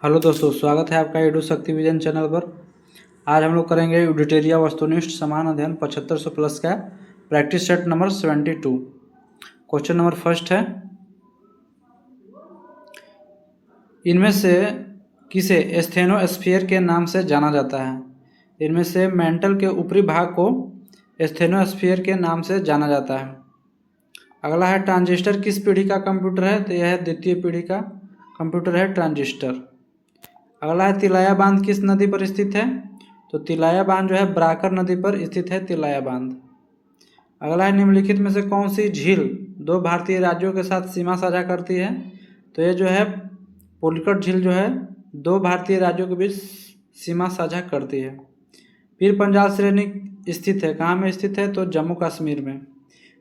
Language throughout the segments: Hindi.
हेलो दोस्तों, स्वागत है आपका एडू शक्ति विजन चैनल पर। आज हम लोग करेंगे यूडिटेरिया वस्तुनिष्ठ समान अध्ययन 7500 प्लस का practice set number 72। Question number first है, इनमें से किसे एस्थेनोस्फीयर के नाम से जाना जाता है। इनमें से मेंटल के ऊपरी भाग को एस्थेनोस्फीयर के नाम से जाना जाता है। अगला है, ट्रांजिस्टर किस पीढ़ी का कंप्यूटर है। तो यह है द्वितीय पीढ़ी का कंप्यूटर है ट्रांजिस्टर। अगला है, तिलाया बांध किस नदी पर स्थित है। तो तिलाया बांध जो है ब्राकर नदी पर स्थित है तिलाया बांध। अगला है, निम्नलिखित में से कौन सी झील दो भारतीय राज्यों के साथ सीमा साझा करती है। तो ये जो है पुलिकट झील जो है दो भारतीय राज्यों के बीच सीमा साझा करती है। पीर पंजाल श्रेणी स्थित है, कहाँ में स्थित है। तो जम्मू कश्मीर में।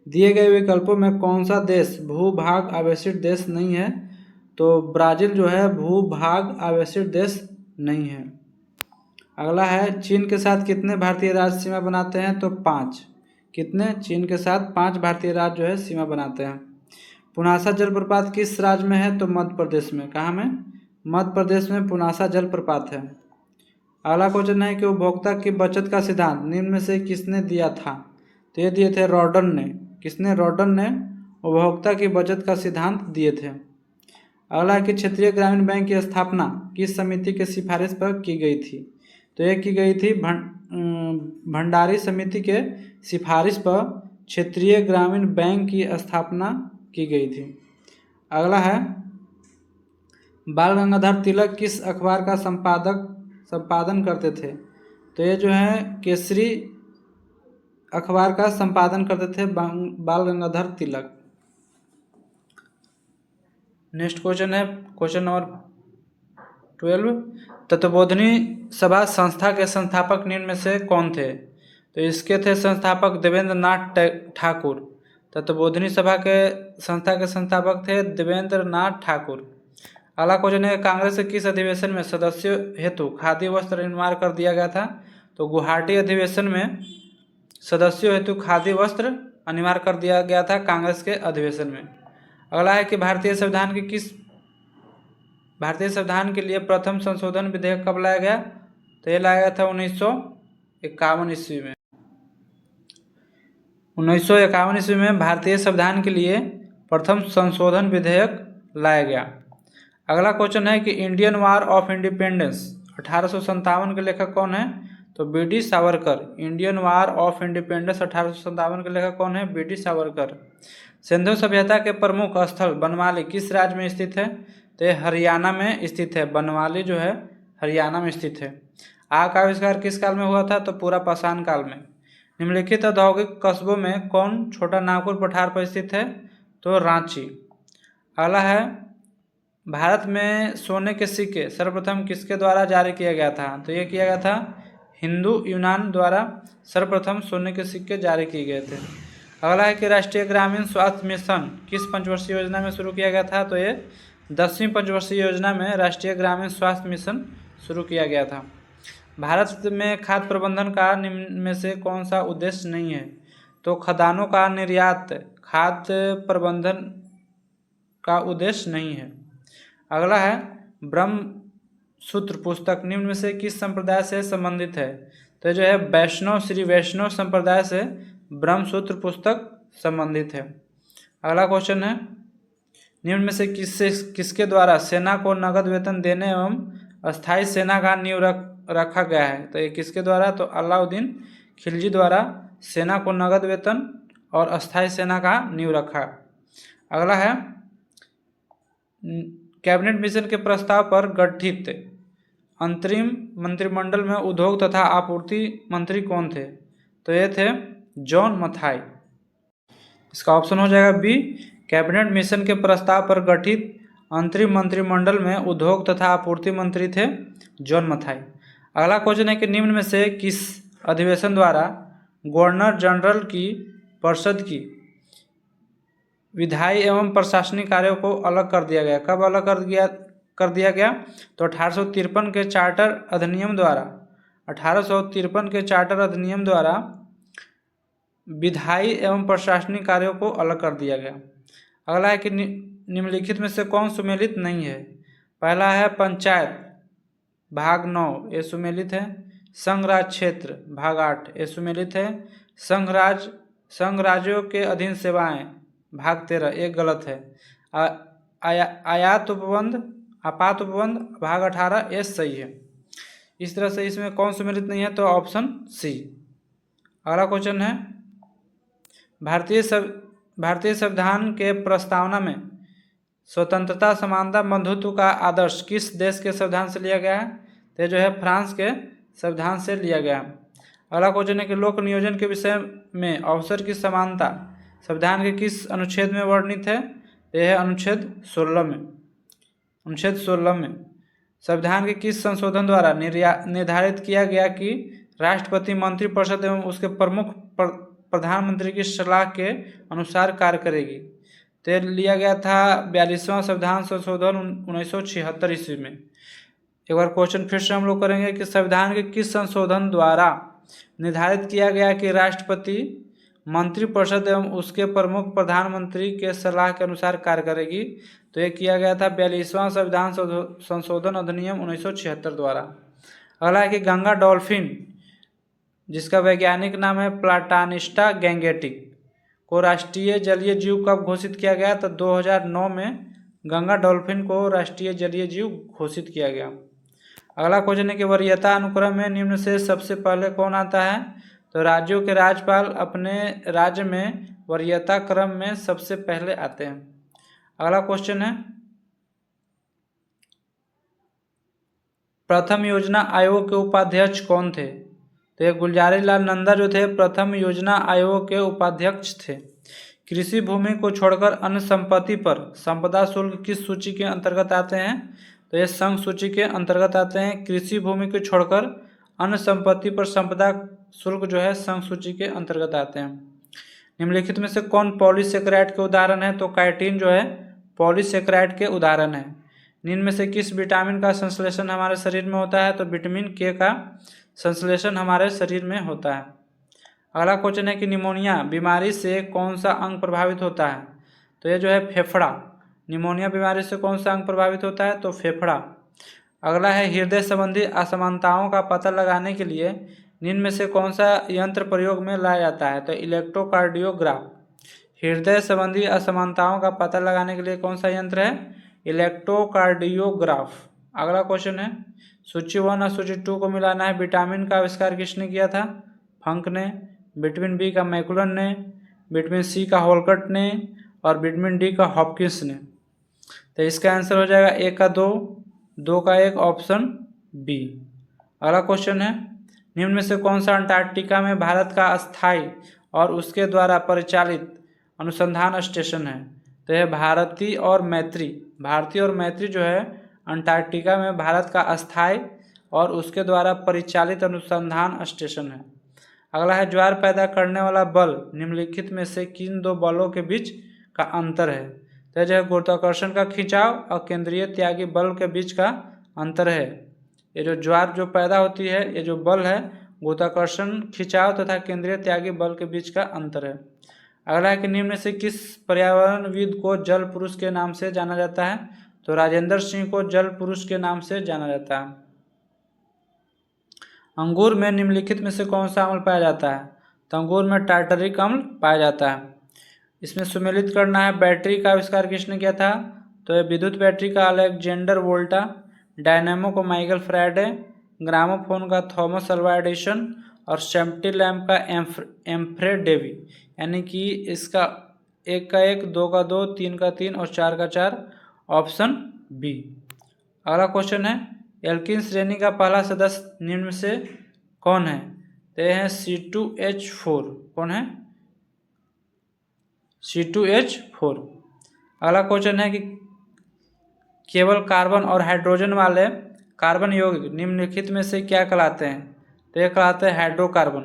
दिए गए विकल्पों में कौन सा देश भूभाग आवेशित देश नहीं है। तो ब्राज़ील जो है भूभाग आवेशित देश नहीं है। अगला है, चीन के साथ कितने भारतीय राज्य सीमा बनाते हैं। तो 5। कितने, चीन के साथ 5 भारतीय राज्य जो है सीमा बनाते हैं। पुनासा जलप्रपात किस राज्य में है। तो मध्य प्रदेश में। कहाँ में, मध्य प्रदेश में पुनासा जलप्रपात है। अगला क्वेश्चन है कि उपभोक्ता की बचत का सिद्धांत निम्न में से किसने दिया था। तो ये दिए थे रॉडन ने। किसने, रॉडन ने उपभोक्ता की बचत का सिद्धांत दिए थे। अगला है कि क्षेत्रीय ग्रामीण बैंक की स्थापना किस समिति के सिफारिश पर की गई थी। तो ये की गई थी भंडारी समिति के सिफारिश पर क्षेत्रीय ग्रामीण बैंक की स्थापना की गई थी। अगला है, बाल गंगाधर तिलक किस अखबार का संपादन करते थे। तो ये जो है केसरी अखबार का संपादन करते थे बाल गंगाधर तिलक। नेक्स्ट क्वेश्चन है क्वेश्चन नंबर 12। तत्वबोधिनी सभा संस्था के संस्थापक निम्न में से कौन थे। तो इसके थे संस्थापक देवेंद्र नाथ ठाकुर। तत्वबोधिनी सभा के संस्था के संस्थापक थे देवेंद्र नाथ ठाकुर। अगला क्वेश्चन है, कांग्रेस के किस अधिवेशन में सदस्यों हेतु खादी वस्त्र अनिवार्य कर दिया गया था। तो गुवाहाटी अधिवेशन में सदस्यों हेतु खादी वस्त्र अनिवार्य कर दिया गया था कांग्रेस के अधिवेशन में। अगला है कि भारतीय संविधान के लिए प्रथम संशोधन विधेयक कब लाया गया। तो ये लाया गया था 1951 ईस्वी में। 1951 ईस्वी में भारतीय संविधान के लिए प्रथम संशोधन विधेयक लाया गया। अगला क्वेश्चन है कि इंडियन वार ऑफ इंडिपेंडेंस 1857 के लेखक कौन है। तो BD. Savarkar. Indian war of independence 1857 के लेखक कौन है, बी.डी. सावरकर। सिंधु सभ्यता के प्रमुख स्थल बनवाली किस राज्य में स्थित है। तो यह हरियाणा में स्थित है। बनवाली जो है हरियाणा में स्थित है। आग का आविष्कार किस काल में हुआ था। तो पूरा पाषाण काल में। निम्नलिखित औद्योगिक कस्बों में कौन छोटा नागपुर पठार पर स्थित है। तो रांची। अगला है, भारत में सोने के सिक्के सर्वप्रथम किसके द्वारा जारी किया गया था। तो ये किया गया था हिंदू यूनान द्वारा सर्वप्रथम सोने के सिक्के जारी किए गए थे। अगला है कि राष्ट्रीय ग्रामीण स्वास्थ्य मिशन किस पंचवर्षीय योजना में शुरू किया गया था। तो ये 10वीं पंचवर्षीय योजना में राष्ट्रीय ग्रामीण स्वास्थ्य मिशन शुरू किया गया था। भारत में खाद्य प्रबंधन का निम्न में से कौन सा उद्देश्य नहीं है। तो खदानों का निर्यात खाद्य प्रबंधन का उद्देश्य नहीं है। अगला है, ब्रह्म सूत्र पुस्तक निम्न में से किस संप्रदाय से संबंधित है। तो जो है वैष्णव, श्री वैष्णव संप्रदाय से ब्रह्म सूत्र पुस्तक संबंधित है। अगला क्वेश्चन है, निम्न में से किसके द्वारा सेना को नगद वेतन देने एवं अस्थायी सेना का नींव रखा गया है। तो ये किसके द्वारा। तो अलाउद्दीन खिलजी द्वारा सेना को नगद वेतन और अस्थायी सेना का नींव रखा। अगला है, कैबिनेट मिशन के प्रस्ताव पर गठित अंतरिम मंत्रिमंडल में उद्योग तथा आपूर्ति मंत्री कौन थे। तो ये थे जॉन मथाई। इसका ऑप्शन हो जाएगा बी। कैबिनेट मिशन के प्रस्ताव पर गठित अंतरिम मंत्रिमंडल में उद्योग तथा आपूर्ति मंत्री थे जॉन मथाई। अगला क्वेश्चन है कि निम्न में से किस अधिवेशन द्वारा गवर्नर जनरल की परिषद की विधायी एवं प्रशासनिक कार्यों को अलग कर दिया गया। कब अलग कर दिया गया। तो 1853 के चार्टर अधिनियम द्वारा 1853 के चार्टर अधिनियम द्वारा विधायी एवं प्रशासनिक कार्यों को अलग कर दिया गया। अगला है कि निम्नलिखित में से कौन सुमेलित नहीं है। पहला है पंचायत भाग 9 ये सुमेलित है। संघ राज क्षेत्र भाग 8 ये सुमेलित है। संघ राज्यों के अधीन सेवाएं भाग 13 एक गलत है। आयात उपबंध आपात उपबंध भाग 18 ये सही है। इस तरह से इसमें कौन सुमेलित नहीं है तो ऑप्शन सी। अगला क्वेश्चन है भारतीय संविधान के प्रस्तावना में स्वतंत्रता समानता बंधुत्व का आदर्श किस देश के संविधान से लिया गया है? तो ये जो है फ्रांस के संविधान से लिया गया है। अगला क्वेश्चन है कि लोक नियोजन के विषय में अवसर की समानता संविधान के किस अनुच्छेद में वर्णित है? यह है अनुच्छेद 16 में। अनुच्छेद 16 में संविधान के किस संशोधन द्वारा निर्धारित किया गया कि राष्ट्रपति मंत्रिपरिषद एवं उसके प्रमुख प्रधानमंत्री की सलाह के अनुसार कार्य करेगी? तो लिया गया था 42वां संविधान संशोधन 1976 ईस्वी में। एक बार क्वेश्चन फिर से हम लोग करेंगे कि संविधान के किस संशोधन द्वारा निर्धारित किया गया कि राष्ट्रपति मंत्रिपरिषद एवं उसके प्रमुख प्रधानमंत्री के सलाह के अनुसार कार्य करेगी? तो ये किया गया था 42वां संविधान संशोधन अधिनियम 1976 द्वारा। अगला है कि गंगा डॉल्फिन जिसका वैज्ञानिक नाम है प्लाटानिस्टा गैंगेटिक को राष्ट्रीय जलीय जीव कब घोषित किया गया? तो 2009 में गंगा डॉल्फिन को राष्ट्रीय जलीय जीव घोषित किया गया। अगला क्वेश्चन है कि वरीयता अनुक्रम में निम्न से सबसे पहले कौन आता है? तो राज्यों के राज्यपाल अपने राज्य में वरीयता क्रम में सबसे पहले आते हैं। अगला क्वेश्चन है प्रथम योजना आयोग के उपाध्यक्ष कौन थे? तो ये गुलजारी लाल नंदा जो थे प्रथम योजना आयोग के उपाध्यक्ष थे। कृषि भूमि को छोड़कर अन्य संपत्ति पर संपदा शुल्क किस सूची के अंतर्गत आते हैं? तो ये संघ सूची के अंतर्गत आते हैं। कृषि भूमि को छोड़कर अन्य संपत्ति पर संपदा शुल्क जो है संघ सूची के अंतर्गत आते हैं। निम्नलिखित में से कौन पॉलीसेकेराइड के उदाहरण है? तो काइटिन जो है पॉलीसेकेराइड के उदाहरण है। निम्न में से किस विटामिन का संश्लेषण हमारे शरीर में होता है? तो विटामिन के का संश्लेषण हमारे शरीर में होता है। अगला क्वेश्चन है कि निमोनिया बीमारी से कौन सा अंग प्रभावित होता है? तो ये जो है फेफड़ा। निमोनिया बीमारी से कौन सा अंग प्रभावित होता है? तो फेफड़ा। अगला है हृदय संबंधी असमानताओं का पता लगाने के लिए निम्न में से कौन सा यंत्र प्रयोग में लाया जाता है? तो इलेक्ट्रोकार्डियोग्राफ। हृदय संबंधी असमानताओं का पता लगाने के लिए कौन सा यंत्र है? इलेक्ट्रोकार्डियोग्राफ। अगला क्वेश्चन है सूची 1 और सूची 2 को मिलाना है। विटामिन का आविष्कार किसने किया था? फंक ने। विटामिन बी का मैकुलन ने, विटामिन सी का होलकट ने और विटामिन डी का हॉपकिंस ने। तो इसका आंसर हो जाएगा 1 का 2, 2 का 1 ऑप्शन बी। अगला क्वेश्चन है निम्न में से कौन सा अंटार्कटिका में भारत का अस्थायी और उसके द्वारा परिचालित अनुसंधान स्टेशन है? तो यह भारती और मैत्री जो है अंटार्कटिका में भारत का अस्थायी और उसके द्वारा परिचालित अनुसंधान स्टेशन है। अगला है ज्वार पैदा करने वाला बल निम्नलिखित में से किन दो बलों के बीच का अंतर है? तो जो है गुरुत्वाकर्षण का खिंचाव और केंद्रीय त्यागी बल के बीच का अंतर है। ये जो ज्वार जो पैदा होती है ये जो बल है गुरुत्वाकर्षण खिंचाव तथा केंद्रीय त्यागी बल के बीच का अंतर है। अगला है कि निम्न में से किस पर्यावरणविद को जल पुरुष के नाम से जाना जाता है? तो राजेंद्र सिंह को जल पुरुष के नाम से जाना जाता है। अंगूर में निम्नलिखित में से कौन सा अम्ल पाया जाता है? तो अंगूर में टार्टरिक अम्ल पाया जाता है। इसमें सुमेलित करना है बैटरी का आविष्कार किसने किया था? तो विद्युत बैटरी का अलेक्जेंडर वोल्टा, डायनेमो को माइकल फैराडे, ग्रामोफोन का थॉमस अल्वा एडिसन और सेफ्टी लैम्प का एम्फ्रे डेवी। यानी कि इसका 1 का 1, 2 का 2, 3 का 3 और 4 का 4 ऑप्शन बी। अगला क्वेश्चन है एल्किन श्रेणी का पहला सदस्य निम्न में से कौन है? तो यह है C2H4। कौन है? C2H4। अगला क्वेश्चन है कि केवल कार्बन और हाइड्रोजन वाले कार्बन यौगिक निम्नलिखित में से क्या कहलाते हैं? तो ये कहलाते हैं हाइड्रोकार्बन।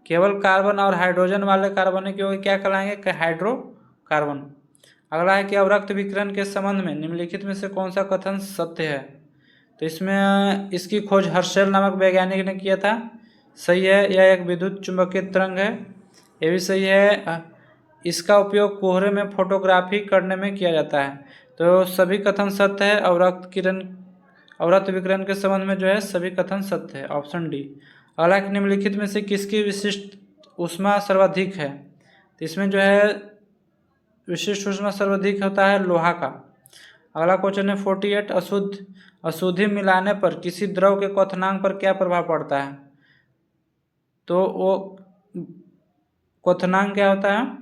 केवल कार्बन और हाइड्रोजन वाले कार्बनिक यौगिक क्या कहलाएंगे? हाइड्रोकार्बन। अगला है कि अवरक्त विकिरण के संबंध में निम्नलिखित में से कौन सा कथन सत्य है? तो इसमें इसकी खोज हर्शेल नामक वैज्ञानिक ने किया था। सही है। यह एक विद्युत चुंबकीय तरंग है। ये भी सही है। इसका उपयोग कोहरे में फोटोग्राफी करने में किया जाता है। तो सभी कथन सत्य है। अवरक्त विकिरण के संबंध में जो है सभी कथन सत्य है, ऑप्शन डी। अगला, निम्नलिखित में से किसकी विशिष्ट ऊष्मा सर्वाधिक है? तो इसमें जो है विशिष्ट ऊष्मा सर्वाधिक होता है लोहा का। अगला क्वेश्चन है 48, अशुद्धि मिलाने पर किसी द्रव के क्वथनांक पर क्या प्रभाव पड़ता है? तो वो क्वथनांक क्या होता है?